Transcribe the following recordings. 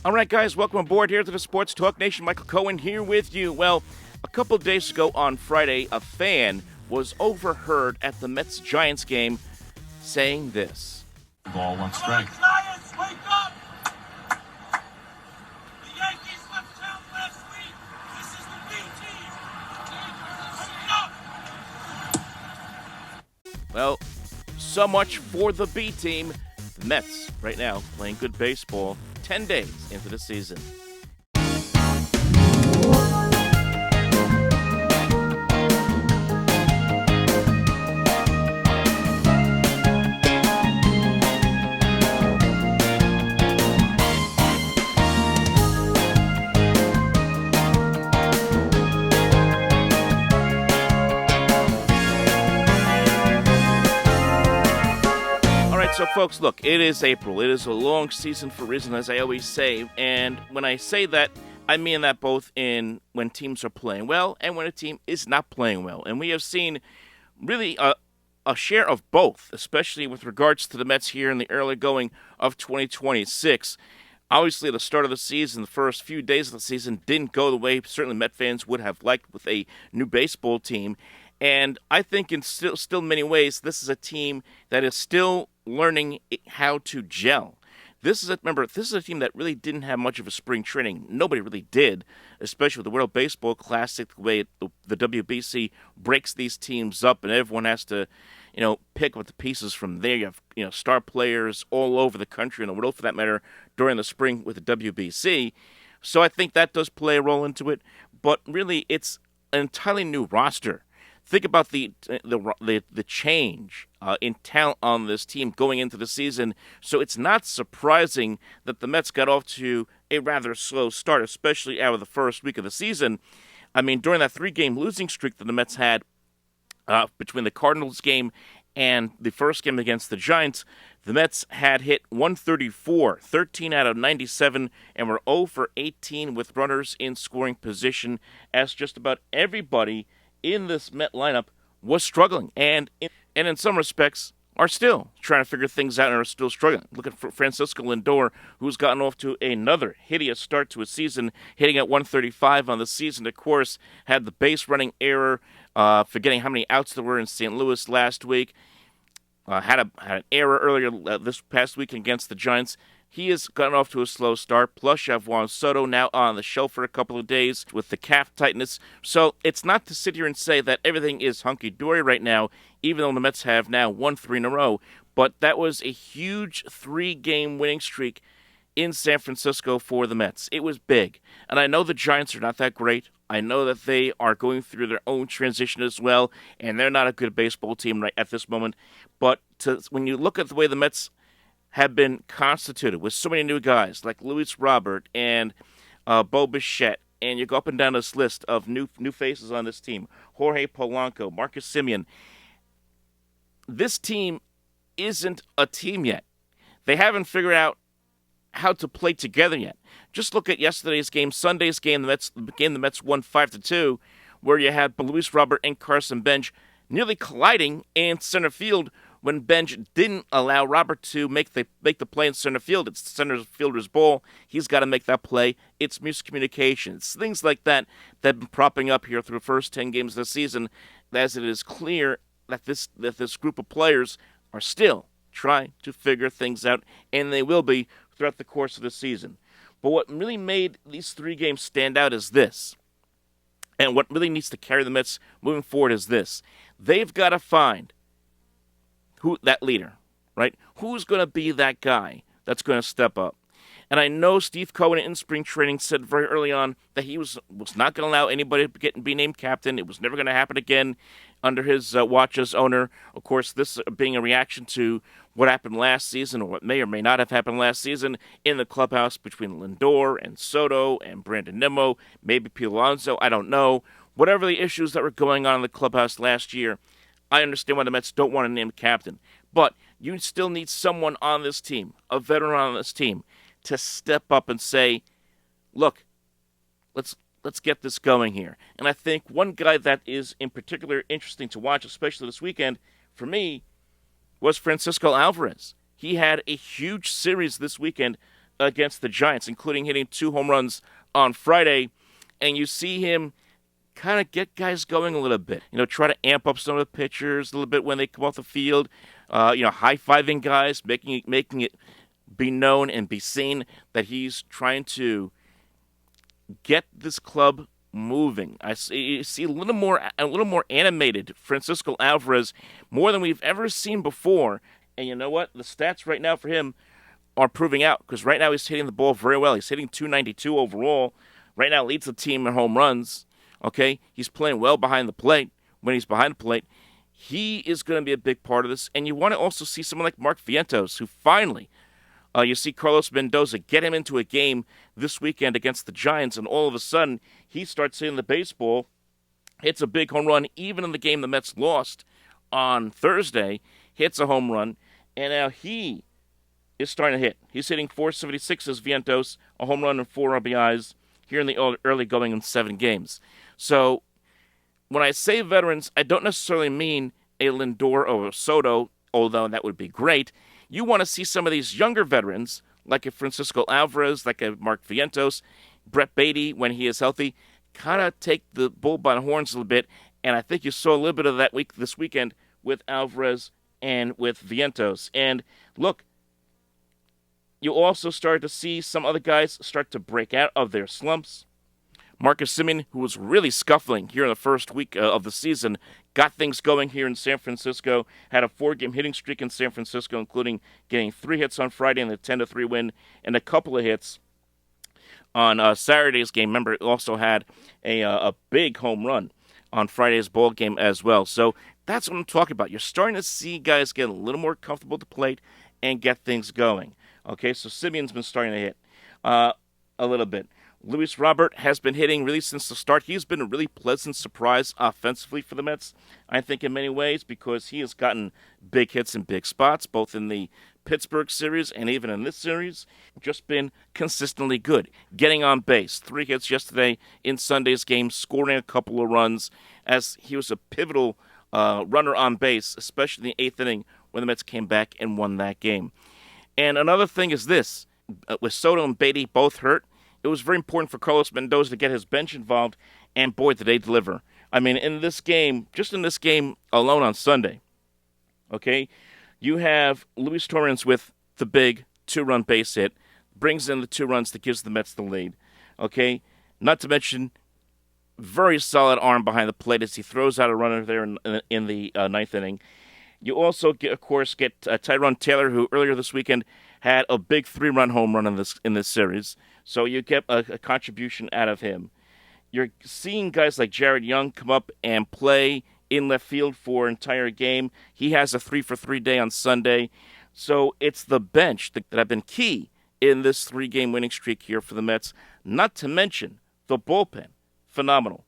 All right, guys, welcome aboard here to the Sports Talk Nation. Michael Cohen here with you. Well, a couple of days ago on Friday, a fan was overheard at the Mets-Giants game saying this. Ball, one strike. Giants, wake up! The Yankees left town last week. This is the B team. Wake up! Well, so much for the B team. The Mets, right now, playing good baseball 10 days into the season. So, folks, look, it is April. It is a long season for a reason, as I always say. And when I say that, I mean that both in when teams are playing well and when a team is not playing well. And we have seen really a share of both, especially with regards to the Mets here in the early going of 2026. Obviously, the start of the season, the first few days of the season, didn't go the way certainly Met fans would have liked with a new baseball team. And I think in still many ways, this is a team that is still learning how to gel. This is a team that really didn't have much of a spring training. Nobody really did, especially with the World Baseball Classic, the way the WBC breaks these teams up, and everyone has to, pick up the pieces from there. You have, star players all over the country and the world, for that matter, during the spring with the WBC. So I think that does play a role into it. But really, it's an entirely new roster. Think about the change in talent on this team going into the season. So it's not surprising that the Mets got off to a rather slow start, especially out of the first week of the season. I mean, during that 3-game losing streak that the Mets had between the Cardinals game and the first game against the Giants, the Mets had hit 134, 13 out of 97, and were 0 for 18 with runners in scoring position, as just about everybody in this Met lineup was struggling, and in some respects are still trying to figure things out and are still struggling. Look at Francisco Lindor, who's gotten off to another hideous start to a season, hitting at 135 on the season. Of course, had the base running error, forgetting how many outs there were in St. Louis last week. Had an error earlier this past week against the Giants. He has gotten off to a slow start. Plus, you have Juan Soto now on the shelf for a couple of days with the calf tightness. So it's not to sit here and say that everything is hunky-dory right now, even though the Mets have now won 3 in a row. But that was a huge 3-game winning streak in San Francisco for the Mets. It was big. And I know the Giants are not that great. I know that they are going through their own transition as well, and they're not a good baseball team right at this moment. But when you look at the way the Mets have been constituted with so many new guys like Luis Robert and Bo Bichette, and you go up and down this list of new faces on this team, Jorge Polanco, Marcus Semien. This team isn't a team yet. They haven't figured out how to play together yet. Just look at yesterday's game, Sunday's game, the Mets won 5-2, where you had Luis Robert and Carson Bench nearly colliding in center field when Bench didn't allow Robert to make the play in center field. It's the center fielder's ball. He's got to make that play. It's miscommunication. It's things like that that have been propping up here through the first 10 games of the season, as it is clear that this group of players are still trying to figure things out, and they will be throughout the course of the season. But what really made these 3 games stand out is this, and what really needs to carry the Mets moving forward is this. They've got to find that leader, right? Who's going to be that guy that's going to step up? And I know Steve Cohen in spring training said very early on that he was not going to allow anybody to be named captain. It was never going to happen again under his watch as owner. Of course, this being a reaction to what happened last season, or what may or may not have happened last season in the clubhouse between Lindor and Soto and Brandon Nimmo, maybe Pete Alonso, I don't know. Whatever the issues that were going on in the clubhouse last year, I understand why the Mets don't want to name captain. But you still need someone on this team, a veteran on this team, to step up and say, look, let's get this going here. And I think one guy that is in particular interesting to watch, especially this weekend, for me, was Francisco Alvarez. He had a huge series this weekend, against the Giants, including hitting 2 home runs on Friday. And you see him kind of get guys going a little bit. Try to amp up some of the pitchers a little bit when they come off the field. High-fiving guys, making it be known and be seen that he's trying to get this club moving. You see a little more animated Francisco Alvarez, more than we've ever seen before. And you know what? The stats right now for him are proving out, because right now he's hitting the ball very well. He's hitting .292 overall. Right now leads the team in home runs. Okay, he's playing well behind the plate. When he's behind the plate, he is going to be a big part of this. And you want to also see someone like Mark Vientos, who finally, you see Carlos Mendoza get him into a game this weekend against the Giants, and all of a sudden he starts hitting the baseball, hits a big home run, even in the game the Mets lost on Thursday, hits a home run, and now he is starting to hit. He's hitting .476 as Vientos, a home run and 4 RBIs here in the early going in 7 games. So when I say veterans, I don't necessarily mean a Lindor or a Soto, although that would be great. You want to see some of these younger veterans, like a Francisco Alvarez, like a Mark Vientos, Brett Beatty, when he is healthy, kind of take the bull by the horns a little bit. And I think you saw a little bit of that this weekend with Alvarez and with Vientos. And look, you also start to see some other guys start to break out of their slumps. Marcus Semien, who was really scuffling here in the first week of the season, got things going here in San Francisco, had a 4-game hitting streak in San Francisco, including getting 3 hits on Friday in the 10-3 win, and a couple of hits on Saturday's game. Remember, it also had a big home run on Friday's ball game as well. So that's what I'm talking about. You're starting to see guys get a little more comfortable at the plate and get things going. Okay, so Simeon's been starting to hit a little bit. Luis Robert has been hitting really since the start. He's been a really pleasant surprise offensively for the Mets, I think, in many ways, because he has gotten big hits in big spots, both in the Pittsburgh series and even in this series. Just been consistently good. Getting on base. 3 hits yesterday in Sunday's game, scoring a couple of runs, as he was a pivotal runner on base, especially in the 8th inning when the Mets came back and won that game. And another thing is this. With Soto and Beatty both hurt, it was very important for Carlos Mendoza to get his bench involved, and boy, did they deliver. I mean, in this game, just in this game alone on Sunday, okay, you have Luis Torrens with the big 2-run base hit, brings in the 2 runs that gives the Mets the lead, okay? Not to mention, very solid arm behind the plate as he throws out a runner there in the 9th inning. You also, of course, get Tyrone Taylor, who earlier this weekend had a big 3-run home run in this series. So you get a contribution out of him. You're seeing guys like Jared Young come up and play in left field for an entire game. He has a 3-for-3 day on Sunday. So it's the bench that have been key in this 3-game winning streak here for the Mets. Not to mention the bullpen. Phenomenal.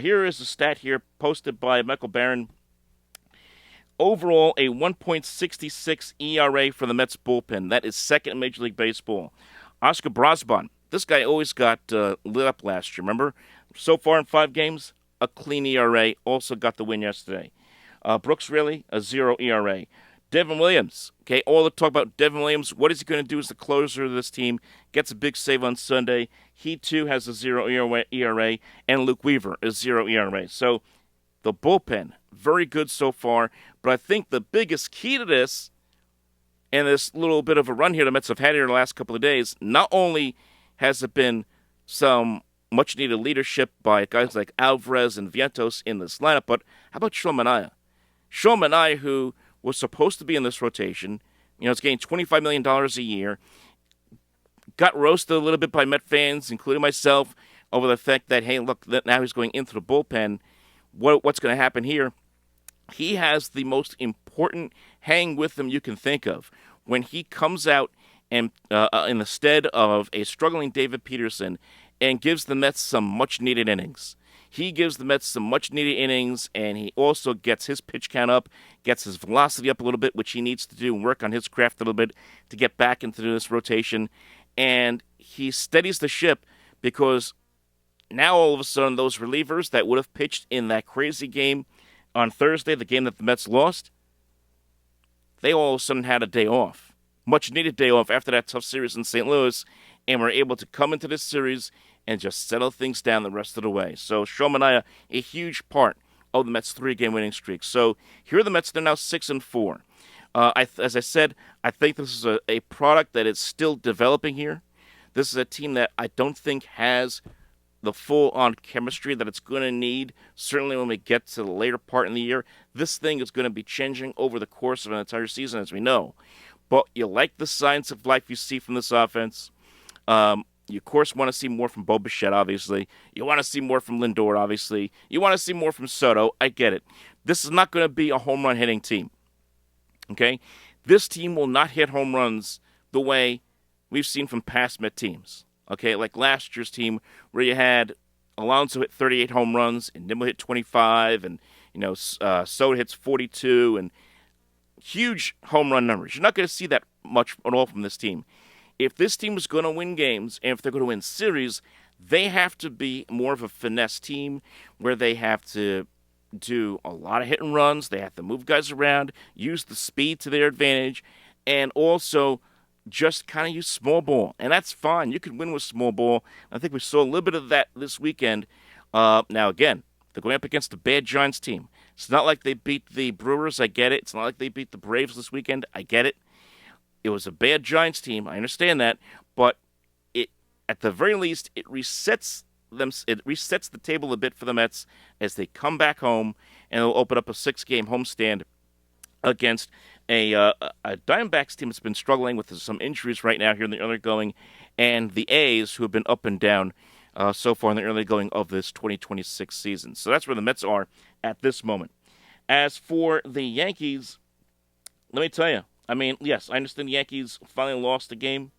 Here is a stat here posted by Michael Barron. Overall, a 1.66 ERA for the Mets bullpen. That is second in Major League Baseball. Oscar Brosban, this guy always got lit up last year, remember? So far in 5 games, a clean ERA. Also got the win yesterday. Brooks Raley, a 0 ERA. Devin Williams, okay, all the talk about Devin Williams. What is he going to do as the closer of this team? Gets a big save on Sunday. He, too, has a 0 ERA. And Luke Weaver, a 0 ERA. So the bullpen, very good so far. But I think the biggest key to this, and this little bit of a run here the Mets have had here in the last couple of days, not only has it been some much-needed leadership by guys like Alvarez and Vientos in this lineup, but how about Sean Manaea? Sean Manaea, who was supposed to be in this rotation, it's getting $25 million a year, got roasted a little bit by Met fans, including myself, over the fact that, hey, look, now he's going into the bullpen. What's going to happen here? He has the most important hang with him you can think of. When he comes out and in the stead of a struggling David Peterson and gives the Mets some much-needed innings. He gives the Mets some much-needed innings, and he also gets his pitch count up, gets his velocity up a little bit, which he needs to do and work on his craft a little bit to get back into this rotation. And he steadies the ship because now all of a sudden those relievers that would have pitched in that crazy game on Thursday, the game that the Mets lost, they all of a sudden had a day off. much-needed day off after that tough series in St. Louis, and we're able to come into this series and just settle things down the rest of the way. So Sean Manaea, a huge part of the Mets' 3-game winning streak. So here are the Mets. They're now 6-4. As I said, I think this is a product that is still developing here. This is a team that I don't think has the full-on chemistry that it's going to need, certainly when we get to the later part in the year. This thing is going to be changing over the course of an entire season, as we know. But you like the signs of life you see from this offense. You, of course, want to see more from Bo Bichette, obviously. You want to see more from Lindor, obviously. You want to see more from Soto. I get it. This is not going to be a home run hitting team. Okay? This team will not hit home runs the way we've seen from past Met teams. Okay? Like last year's team where you had Alonso hit 38 home runs and Nimmo hit 25 and, Soto hits 42 and huge home run numbers. You're not going to see that much at all from this team. If this team is going to win games, and if they're going to win series, they have to be more of a finesse team where they have to do a lot of hit and runs. They have to move guys around, use the speed to their advantage, and also just kind of use small ball. And that's fine. You can win with small ball. I think we saw a little bit of that this weekend. Now, again, they're going up against a bad Giants team. It's not like they beat the Brewers. I get it. It's not like they beat the Braves this weekend. I get it. It was a bad Giants team. I understand that, but at the very least, it resets them. It resets the table a bit for the Mets as they come back home, and they'll open up a 6-game homestand against a Diamondbacks team that's been struggling with some injuries right now here in the early going, and the A's, who have been up and down so far in the early going of this 2026 season. So that's where the Mets are at this moment. As for the Yankees, let me tell you. I mean, yes, I understand the Yankees finally lost the game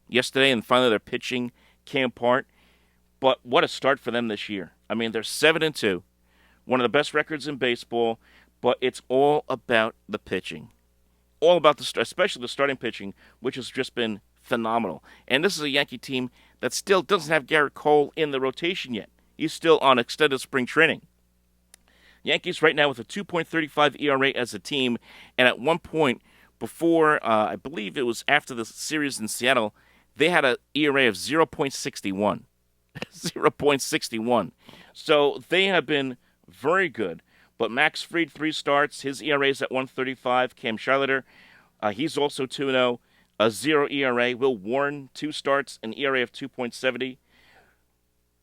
yesterday, and finally their pitching came apart. But what a start for them this year. I mean, they're 7-2, one of the best records in baseball, but it's all about the pitching. All about especially the starting pitching, which has just been phenomenal. And this is a Yankee team that still doesn't have Garrett Cole in the rotation yet. He's still on extended spring training. Yankees right now with a 2.35 ERA as a team, and at one point, before, I believe it was after the series in Seattle, they had an ERA of 0.61. 0.61. So they have been very good. But Max Fried, 3 starts. His ERA is at 1.35. Cam Charlotter, he's also 2-0. A 0 ERA. Will Warren, 2 starts, an ERA of 2.70.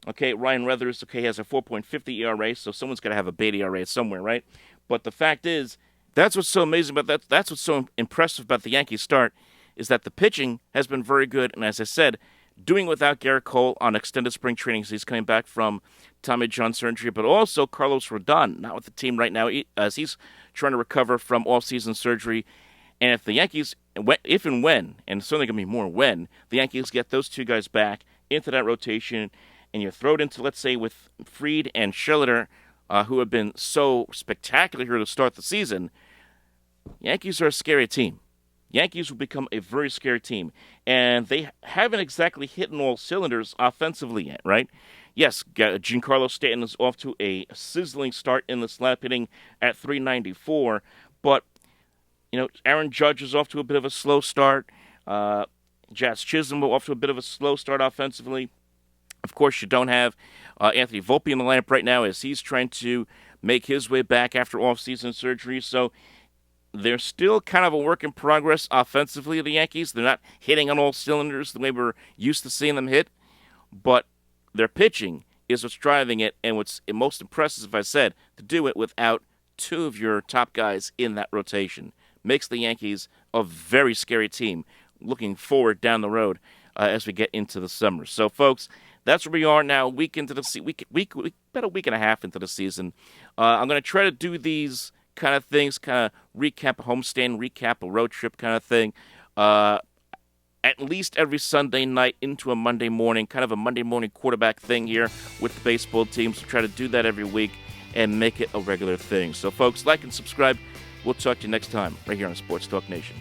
Okay, Ryan Weathers, has a 4.50 ERA, so someone's got to have a beta ERA somewhere, right? But the fact is, that's what's so amazing about that. That's what's so impressive about the Yankees start is that the pitching has been very good. And as I said, doing without Garrett Cole on extended spring training as he's coming back from Tommy John surgery, but also Carlos Rodon, not with the team right now as he's trying to recover from off-season surgery. And if the Yankees, if and when, and it's certainly going to be more when, the Yankees get those 2 guys back into that rotation and you throw it into, let's say, with Fried and Schiller, who have been so spectacular here to start the season, Yankees are a scary team. Yankees will become a very scary team. And they haven't exactly hit on all cylinders offensively yet, right? Yes, Giancarlo Stanton is off to a sizzling start in the slap hitting at .394, but, Aaron Judge is off to a bit of a slow start. Jazz Chisholm off to a bit of a slow start offensively. Of course, you don't have Anthony Volpe in the lineup right now as he's trying to make his way back after off-season surgery. So they're still kind of a work in progress offensively, the Yankees. They're not hitting on all cylinders the way we're used to seeing them hit. But their pitching is what's driving it, and what's most impressive, as I said, to do it without 2 of your top guys in that rotation. Makes the Yankees a very scary team looking forward down the road as we get into the summer. So, folks, that's where we are now, week into the about a week and a half into the season. I'm going to try to do these kind of things, kind of recap a homestand, recap a road trip kind of thing, at least every Sunday night into a Monday morning, kind of a Monday morning quarterback thing here with the baseball teams. We'll try to do that every week and make it a regular thing. So, folks, like and subscribe. We'll talk to you next time right here on Sports Talk Nation.